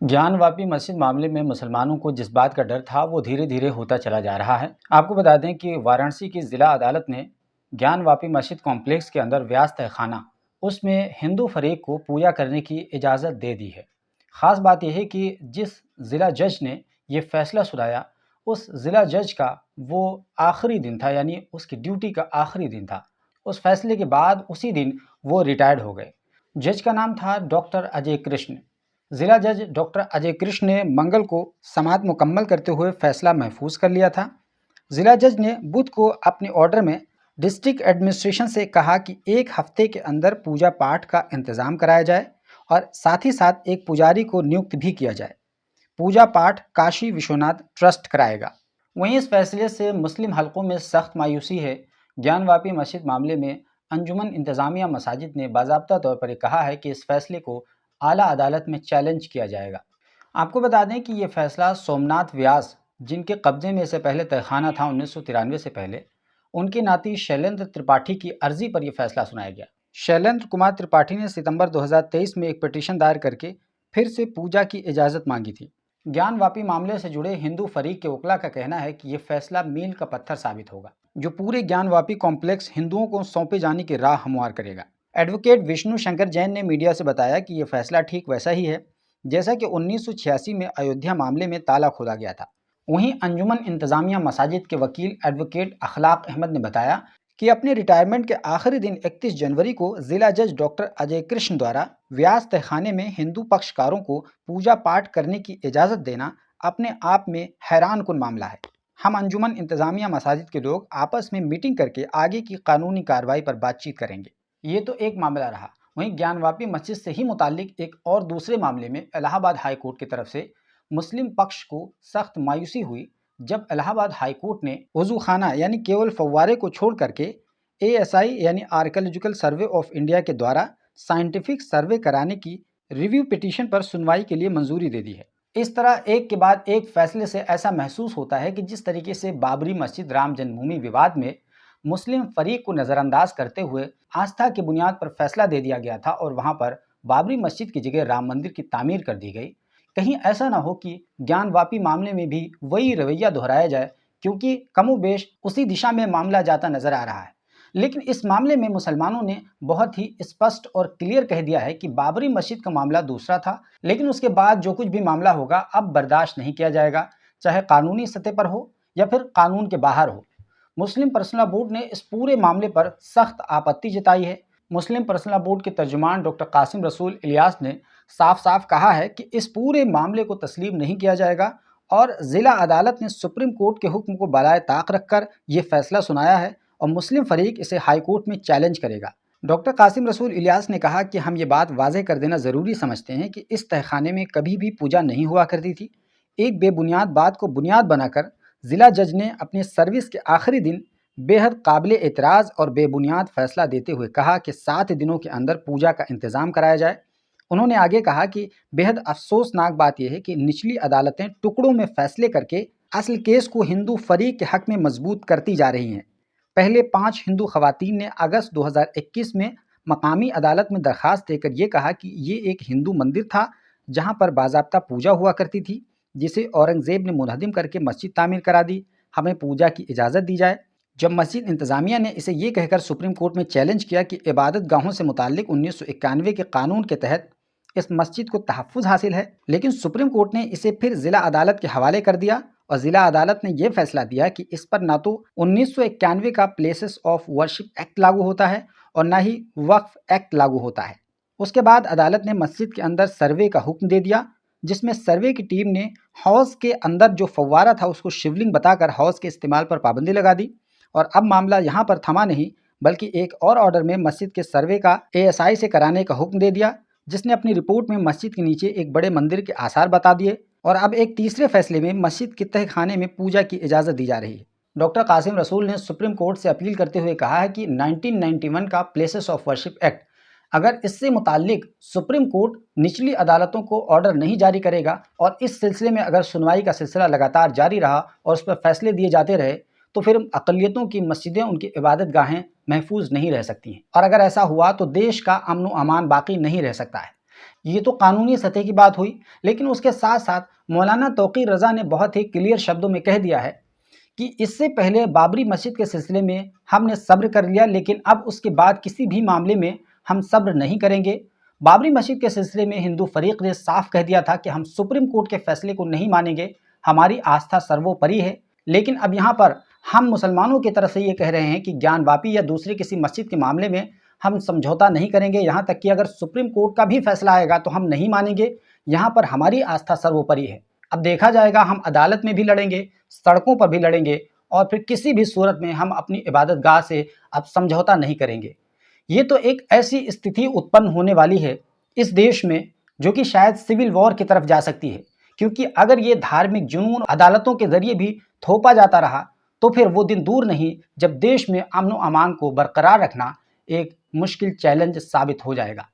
ज्ञानवापी मस्जिद मामले में मुसलमानों को जिस बात का डर था वो धीरे धीरे होता चला जा रहा है। आपको बता दें कि वाराणसी की जिला अदालत ने ज्ञानवापी मस्जिद कॉम्प्लेक्स के अंदर व्यास तहखाना उसमें हिंदू फरीक को पूजा करने की इजाज़त दे दी है। ख़ास बात यह है कि जिस ज़िला जज ने ये फैसला सुनाया उस ज़िला जज का वो आखिरी दिन था, यानी उसकी ड्यूटी का आखिरी दिन था। उस फैसले के बाद उसी दिन वो रिटायर्ड हो गए। जज का नाम था डॉक्टर अजय कृष्ण। जिला जज डॉक्टर अजय कृष्ण ने मंगल को समाअत मुकम्मल करते हुए फैसला महफूज कर लिया था। जिला जज ने बुध को अपने ऑर्डर में डिस्ट्रिक्ट एडमिनिस्ट्रेशन से कहा कि एक हफ्ते के अंदर पूजा पाठ का इंतज़ाम कराया जाए और साथ ही साथ एक पुजारी को नियुक्त भी किया जाए। पूजा पाठ काशी विश्वनाथ ट्रस्ट कराएगा। वहीं इस फैसले से मुस्लिम हलकों में सख्त मायूसी है। ज्ञानवापी मस्जिद मामले में अंजुमन इंतज़ामिया मसाजिद ने बाज़ाब्ता तौर पर कहा है कि इस फैसले को आला अदालत में चैलेंज किया जाएगा। आपको बता दें कि ये फैसला सोमनाथ व्यास, जिनके कब्जे में इससे पहले तहखाना था 1993 से पहले, उनके नाती शैलेंद्र त्रिपाठी की अर्जी पर यह फैसला सुनाया गया। शैलेंद्र कुमार त्रिपाठी ने सितंबर 2023 में एक पिटीशन दायर करके फिर से पूजा की इजाज़त मांगी थी। ज्ञानवापी मामले से जुड़े हिंदू फरीक के वकला का कहना है कि यह फैसला मील का पत्थर साबित होगा, जो पूरे ज्ञानवापी कॉम्प्लेक्स हिंदुओं को सौंपे जाने की राह हमवार करेगा। एडवोकेट विष्णु शंकर जैन ने मीडिया से बताया कि यह फैसला ठीक वैसा ही है जैसा कि 1986 में अयोध्या मामले में ताला खोला गया था। वहीं अंजुमन इंतज़ामिया मसाजिद के वकील एडवोकेट अखलाक अहमद ने बताया कि अपने रिटायरमेंट के आखिरी दिन 31 जनवरी को जिला जज डॉक्टर अजय कृष्ण द्वारा व्यास तहखाने में हिंदू पक्षकारों को पूजा पाठ करने की इजाज़त देना अपने आप में हैरान कुन मामला है। हम अंजुमन इंतज़ामिया मसाजिद के लोग आपस में मीटिंग करके आगे की कानूनी कार्रवाई पर बातचीत करेंगे। ये तो एक मामला रहा। वहीं ज्ञानवापी मस्जिद से ही मुताल्लिक एक और दूसरे मामले में इलाहाबाद हाई कोर्ट की तरफ से मुस्लिम पक्ष को सख्त मायूसी हुई जब इलाहाबाद हाई कोर्ट ने वजू खाना यानी केवल फव्वारे को छोड़ करके ASI यानी आर्कियोलॉजिकल सर्वे ऑफ इंडिया के द्वारा साइंटिफिक सर्वे कराने की रिव्यू पिटीशन पर सुनवाई के लिए मंजूरी दे दी है। इस तरह एक के बाद एक फैसले से ऐसा महसूस होता है कि जिस तरीके से बाबरी मस्जिद राम जन्मभूमि विवाद में मुस्लिम फरीक को नज़रअंदाज करते हुए आस्था की बुनियाद पर फैसला दे दिया गया था और वहां पर बाबरी मस्जिद की जगह राम मंदिर की तामीर कर दी गई, कहीं ऐसा ना हो कि ज्ञानवापी मामले में भी वही रवैया दोहराया जाए, क्योंकि कमोबेश उसी दिशा में मामला जाता नजर आ रहा है। लेकिन इस मामले में मुसलमानों ने बहुत ही स्पष्ट और क्लियर कह दिया है कि बाबरी मस्जिद का मामला दूसरा था, लेकिन उसके बाद जो कुछ भी मामला होगा अब बर्दाश्त नहीं किया जाएगा, चाहे कानूनी सतह पर हो या फिर कानून के बाहर हो। मुस्लिम पर्सनल बोर्ड ने इस पूरे मामले पर सख्त आपत्ति जताई है। मुस्लिम पर्सनल बोर्ड के तर्जुमान डॉक्टर कासिम रसूल इलियास ने साफ साफ कहा है कि इस पूरे मामले को तस्लीम नहीं किया जाएगा और ज़िला अदालत ने सुप्रीम कोर्ट के हुक्म को बलाए ताक रखकर ये फैसला सुनाया है और मुस्लिम फरीक इसे हाई कोर्ट में चैलेंज करेगा। डॉक्टर कासिम रसूल इलियास ने कहा कि हम ये बात वाज़ेह कर देना ज़रूरी समझते हैं कि इस तहखाने में कभी भी पूजा नहीं हुआ करती थी। एक बेबुनियाद बात को बुनियाद बनाकर ज़िला जज ने अपने सर्विस के आखिरी दिन बेहद काबिल एतराज़ और बेबुनियाद फैसला देते हुए कहा कि 7 दिनों के अंदर पूजा का इंतज़ाम कराया जाए। उन्होंने आगे कहा कि बेहद अफसोसनाक बात यह है कि निचली अदालतें टुकड़ों में फैसले करके असल केस को हिंदू फरीक के हक में मजबूत करती जा रही हैं। पहले 5 हिंदू खवातीन ने अगस्त 2021 में मकामी अदालत में दरख्वास्त देकर ये कहा कि ये एक हिंदू मंदिर था जहां पर बाज़ाब्ता पूजा हुआ करती थी, जिसे औरंगज़ेब ने मुनहदिम करके मस्जिद तामीर करा दी, हमें पूजा की इजाज़त दी जाए। जब मस्जिद इंतज़ामिया ने इसे ये कहकर सुप्रीम कोर्ट में चैलेंज किया कि इबादत गाहों से मुताल्लिक 1991 के कानून के तहत इस मस्जिद को तहफ़्फ़ुज़ हासिल है, लेकिन सुप्रीम कोर्ट ने इसे फिर ज़िला अदालत के हवाले कर दिया और ज़िला अदालत ने यह फैसला दिया कि इस पर ना तो 1991 का प्लेसेस ऑफ वर्शिप एक्ट लागू होता है और ना ही वक्फ एक्ट लागू होता है। उसके बाद अदालत ने मस्जिद के अंदर सर्वे का हुक्म दे दिया, जिसमें सर्वे की टीम ने हौज़ के अंदर जो फव्वारा था उसको शिवलिंग बताकर हौज़ के इस्तेमाल पर पाबंदी लगा दी। और अब मामला यहाँ पर थमा नहीं, बल्कि एक और ऑर्डर में मस्जिद के सर्वे का ASI से कराने का हुक्म दे दिया, जिसने अपनी रिपोर्ट में मस्जिद के नीचे एक बड़े मंदिर के आसार बता दिए। और अब एक तीसरे फैसले में मस्जिद के तहखाने में पूजा की इजाज़त दी जा रही है। डॉक्टर कासिम रसूल ने सुप्रीम कोर्ट से अपील करते हुए कहा है कि 1991 का प्लेसेस ऑफ वर्शिप एक्ट, अगर इससे मुताल्लिक सुप्रीम कोर्ट निचली अदालतों को ऑर्डर नहीं जारी करेगा और इस सिलसिले में अगर सुनवाई का सिलसिला लगातार जारी रहा और उस पर फैसले दिए जाते रहे, तो फिर अक़लियतों की मस्जिदें, उनकी इबादत गाहें महफूज नहीं रह सकती हैं। और अगर ऐसा हुआ तो देश का अमन व अमान बाकी नहीं रह सकता है। ये तो कानूनी सतह की बात हुई, लेकिन उसके साथ साथ मौलाना तौकीर रज़ा ने बहुत ही क्लियर शब्दों में कह दिया है कि इससे पहले बाबरी मस्जिद के सिलसिले में हमने सब्र कर लिया, लेकिन अब उसके बाद किसी भी मामले में हम सब्र नहीं करेंगे। बाबरी मस्जिद के सिलसिले में हिंदू फरीक ने साफ कह दिया था कि हम सुप्रीम कोर्ट के फैसले को नहीं मानेंगे, हमारी आस्था सर्वोपरि है। लेकिन अब यहाँ पर हम मुसलमानों की तरफ से ये कह रहे हैं कि ज्ञानवापी या दूसरी किसी मस्जिद के मामले में हम समझौता नहीं करेंगे, यहाँ तक कि अगर सुप्रीम कोर्ट का भी फैसला आएगा तो हम नहीं मानेंगे, यहाँ पर हमारी आस्था सर्वोपरि है। अब देखा जाएगा, हम अदालत में भी लड़ेंगे, सड़कों पर भी लड़ेंगे और फिर किसी भी सूरत में हम अपनी इबादत गाह से अब समझौता नहीं करेंगे। ये तो एक ऐसी स्थिति उत्पन्न होने वाली है इस देश में जो कि शायद सिविल वॉर की तरफ जा सकती है, क्योंकि अगर ये धार्मिक जुनून अदालतों के जरिए भी थोपा जाता रहा तो फिर वो दिन दूर नहीं जब देश में अमन व अमान को बरकरार रखना एक मुश्किल चैलेंज साबित हो जाएगा।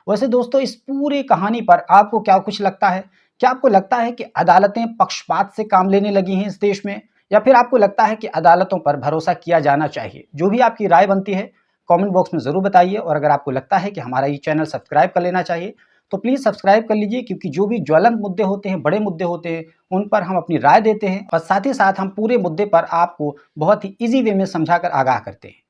वैसे दोस्तों, इस पूरी कहानी पर आपको क्या कुछ लगता है? क्या आपको लगता है कि अदालतें पक्षपात से काम लेने लगी हैं इस देश में, या फिर आपको लगता है कि अदालतों पर भरोसा किया जाना चाहिए? जो भी आपकी राय बनती है कमेंट बॉक्स में ज़रूर बताइए, और अगर आपको लगता है कि हमारा ये चैनल सब्सक्राइब कर लेना चाहिए तो प्लीज़ सब्सक्राइब कर लीजिए, क्योंकि जो भी ज्वलंत मुद्दे होते हैं, बड़े मुद्दे होते हैं, उन पर हम अपनी राय देते हैं और साथ ही साथ हम पूरे मुद्दे पर आपको बहुत ही ईजी वे में समझाकर आगाह करते हैं।